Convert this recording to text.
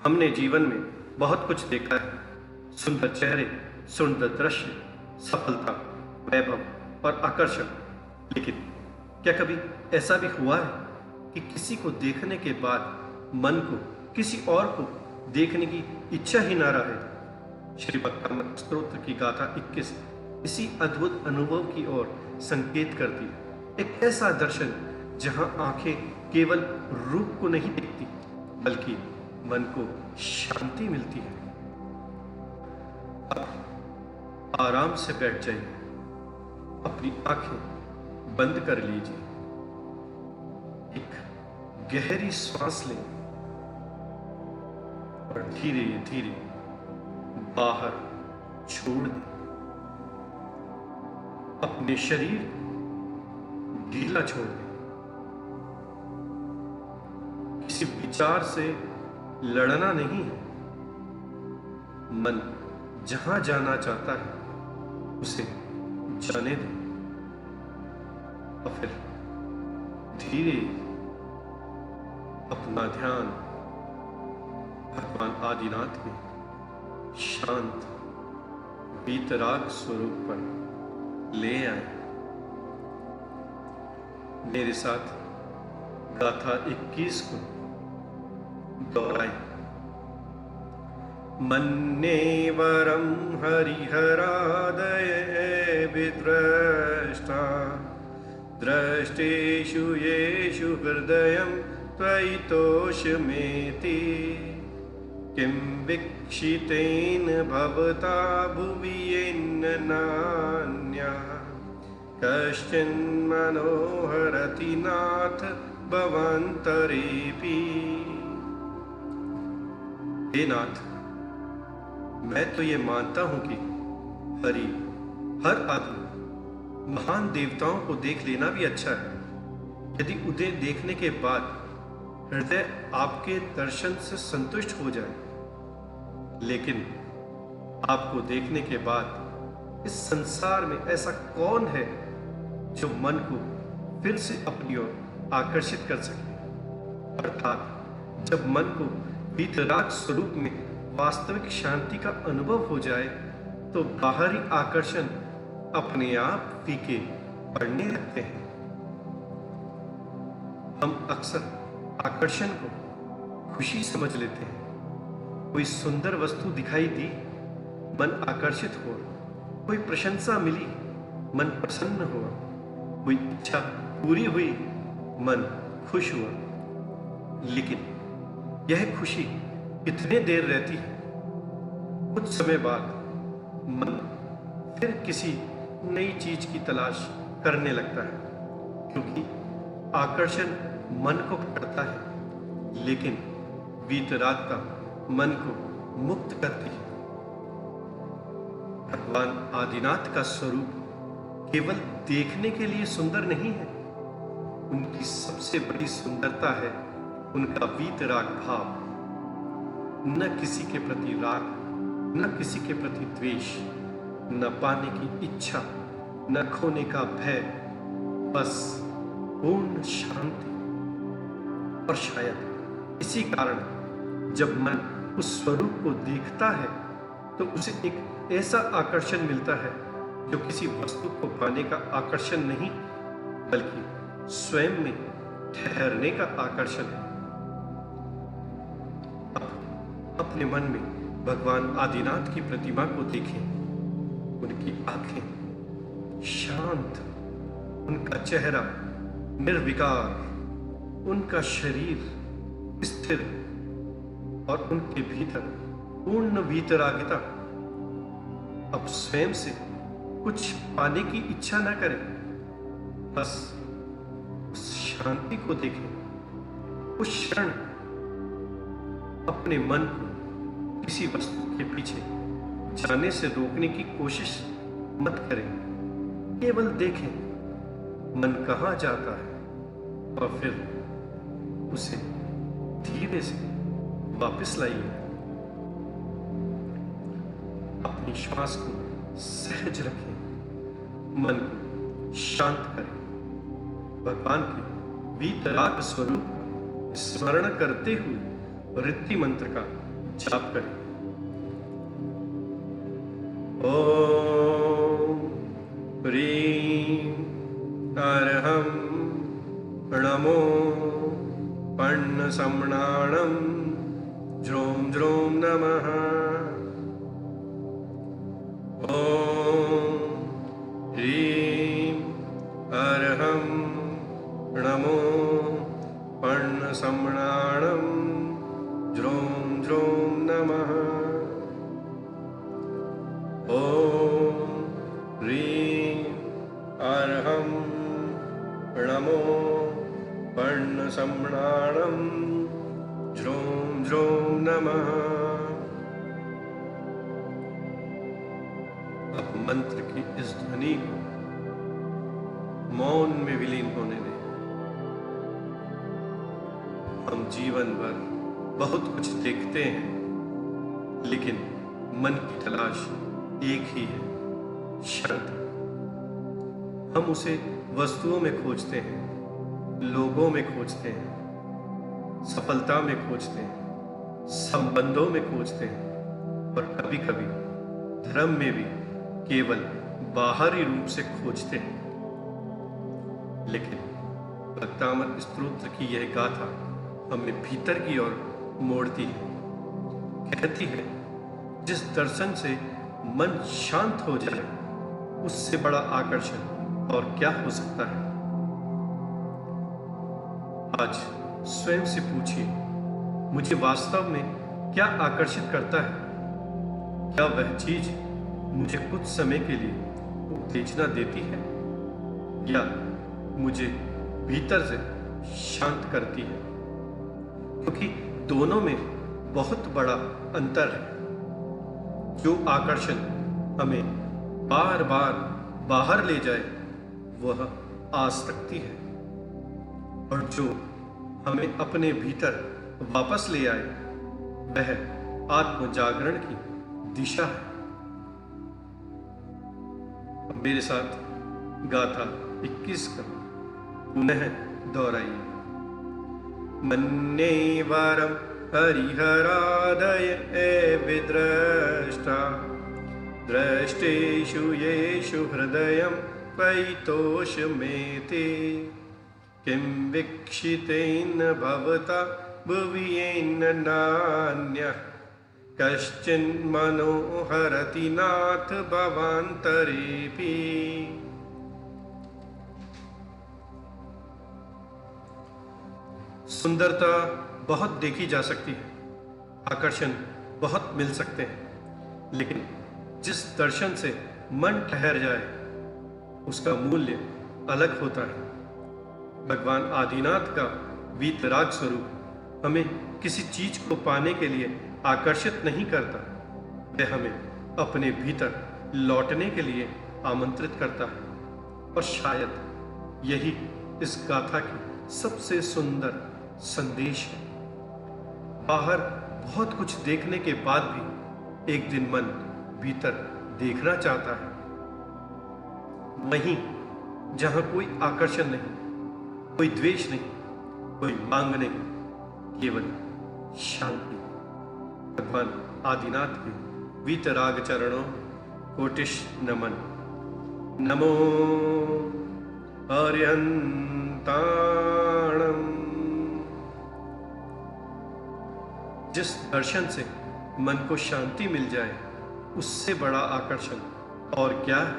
हमने जीवन में बहुत कुछ देखा है। सुंदर चेहरे, सुंदर दृश्य, सफलता, वैभव और आकर्षण। लेकिन क्या कभी ऐसा भी हुआ है कि किसी को देखने के बाद मन को किसी और को देखने की इच्छा ही ना रहे? श्रीमद् भागवत स्तोत्र की गाथा 21 इसी अद्भुत अनुभव की ओर संकेत करती है। एक ऐसा दर्शन जहां आंखें केवल रूप को नहीं देखती बल्कि मन को शांति मिलती है। अब आराम से बैठ जाइए, अपनी आंखें बंद कर लीजिए, एक गहरी सांस लें और धीरे धीरे बाहर छोड़ दें। अपने शरीर को ढीला छोड़ दें। किसी विचार से लड़ना नहीं है। मन जहां जाना चाहता है उसे जाने दें और फिर धीरे अपना ध्यान भगवान आदिनाथ के शांत वीतराग स्वरूप पर ले आए। मेरे साथ गाथा 21 को दोहराएं। मन्नेवरं हरिहरादये विद्रष्टा द्रष्टेषु येषु हृदयं त्वयि तोषमेति किं वीक्षितेन भवता भुवि येन नान्या कश्चिन्मनोहरति नाथ भवान्तरेऽपि। हे नाथ, मैं तो ये मानता हूं कि हर आदमी महान देवताओं को देख लेना भी अच्छा है, यदि उन्हें देखने के बाद हृदय आपके दर्शन से संतुष्ट हो जाए। लेकिन आपको देखने के बाद इस संसार में ऐसा कौन है जो मन को फिर से अपनी ओर आकर्षित कर सके? अर्थात जब मन को वीतराग स्वरूप में वास्तविक शांति का अनुभव हो जाए तो बाहरी आकर्षण अपने आप फीके पड़ने लगते हैं। हम अक्सर आकर्षण को खुशी समझ लेते हैं। कोई सुंदर वस्तु दिखाई दी, मन आकर्षित हुआ। कोई प्रशंसा मिली, मन प्रसन्न हुआ। कोई इच्छा पूरी हुई, मन खुश हुआ। लेकिन यह खुशी कितने देर रहती है? कुछ समय बाद मन फिर किसी नई चीज की तलाश करने लगता है, क्योंकि आकर्षण मन को पकड़ता है, लेकिन वीतरागता मन को मुक्त करती है। भगवान आदिनाथ का स्वरूप केवल देखने के लिए सुंदर नहीं है। उनकी सबसे बड़ी सुंदरता है उनका वीतराग भाव। न किसी के प्रति राग, न किसी के प्रति द्वेष, न पाने की इच्छा, न खोने का भय, बस पूर्ण शांति। और शायद इसी कारण जब मन उस स्वरूप को देखता है तो उसे एक ऐसा आकर्षण मिलता है जो किसी वस्तु को पाने का आकर्षण नहीं बल्कि स्वयं में ठहरने का आकर्षण है। अपने मन में भगवान आदिनाथ की प्रतिमा को देखें। उनकी आंखें शांत, उनका चेहरा निर्विकार, उनका शरीर स्थिर और उनके भीतर पूर्ण वीतरागिता। अब स्वयं से कुछ पाने की इच्छा न करें, बस उस शांति को देखें। उस क्षण अपने मन को किसी वस्तु के पीछे जाने से रोकने की कोशिश मत करें। केवल देखें मन कहाँ जाता है और फिर उसे धीरे से वापस लाइए। अपनी श्वास को सहज रखें, मन को शांत करें। भगवान के वीतराग स्वरूप स्मरण करते हुए रिद्धि मंत्र का जाप करें। ओम ह्रीं अर्हं नमो पण्णसम्णाणं ज्रों ज्रों नमः। ओम ह्रीं अर्हं नमो पण्णसम्णाणं ज्रों ज्रों नमः। ओम ह्रीं अर्हं नमो पण्णसम्णाणं ज्रों ज्रों नमः। अब मंत्र की इस ध्वनि को मौन में विलीन होने दें। हम जीवन भर बहुत कुछ देखते हैं, लेकिन मन की तलाश एक ही है, शांति। हम उसे वस्तुओं में खोजते हैं, लोगों में खोजते हैं, सफलता में खोजते हैं, संबंधों में खोजते हैं, और कभी कभी धर्म में भी केवल बाहरी रूप से खोजते हैं। लेकिन भक्तामर स्तोत्र की यह गाथा हमें भीतर की ओर मोड़ती है। कहती है, जिस दर्शन से मन शांत हो जाए, उससे बड़ा आकर्षण और क्या हो सकता है। आज स्वयं से पूछिए, मुझे वास्तव में क्या आकर्षित करता है? क्या वह चीज मुझे कुछ समय के लिए उत्तेजना देती है, या मुझे भीतर से शांत करती है? क्योंकि दोनों में बहुत बड़ा अंतर है। जो आकर्षण हमें बार बार बाहर ले जाए, वह आसक्ति है, और जो हमें अपने भीतर वापस ले आए, वह आत्म जागरण की दिशा है। अब मेरे साथ गाथा 21 का पुनः दोहराइए। मन्ये वरं हरिहरादय विद्रष्टा, द्रष्टेषु येषु हृदयं परितोषमेति। किं वीक्षितेन भवता भुवि येन नान्यः, कश्चिन्मनो हरति नाथ भवान्तरेऽपि। सुंदरता बहुत देखी जा सकती है, आकर्षण बहुत मिल सकते हैं, लेकिन जिस दर्शन से मन ठहर जाए, उसका मूल्य अलग होता है। भगवान आदिनाथ का वीतराग स्वरूप हमें किसी चीज को पाने के लिए आकर्षित नहीं करता, वह हमें अपने भीतर लौटने के लिए आमंत्रित करता है। और शायद यही इस गाथा की सबसे सुंदर संदेश है। बाहर बहुत कुछ देखने के बाद भी एक दिन मन भीतर देखना चाहता है। वहीं जहां कोई आकर्षण नहीं, कोई द्वेष नहीं, कोई मांग नहीं, केवल शांति। भगवान आदिनाथ के वीतराग चरणों कोटिश नमन। नमो अर्यंताणम। जिस दर्शन से मन को शांति मिल जाए, उससे बड़ा आकर्षण और क्या है।